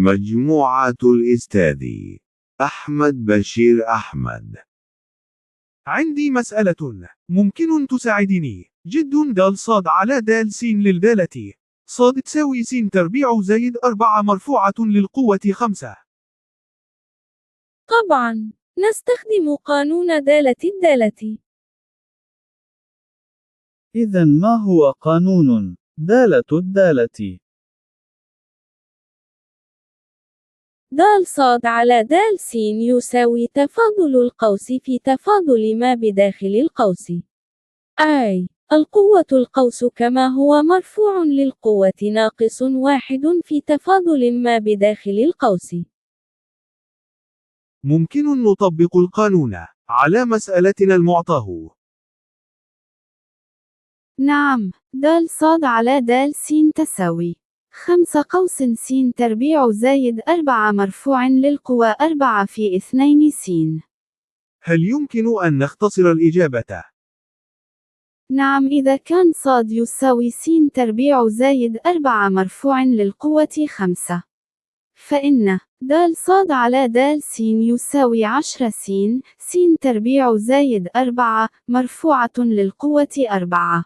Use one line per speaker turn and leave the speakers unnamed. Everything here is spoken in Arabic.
مجموعة الأستاذ أحمد بشير أحمد.
عندي مسألة ممكن تساعدني. جد د صاد على د س للدالة صاد تساوي س تربيع زائد 4 مرفوعة للقوة 5.
طبعا، نستخدم قانون دالة الدالة.
إذن ما هو قانون دالة الدالة؟
د صاد على د س يساوي تفاضل القوس في تفاضل ما بداخل القوس. أي القوة القوس كما هو مرفوع للقوة ناقص 1 في تفاضل ما بداخل القوس.
ممكن نطبق القانون على مسألتنا المعطاه.
نعم، د صاد على د س تساوي 5 قوس س تربيع زائد 4 مرفوع للقوى 4 في 2 س.
هل يمكن أن نختصر الإجابة؟
نعم، إذا كان صاد يساوي س تربيع زائد 4 مرفوع للقوة 5، فإن د صاد على د س يساوي 10 س تربيع زائد 4 مرفوعة للقوة 4.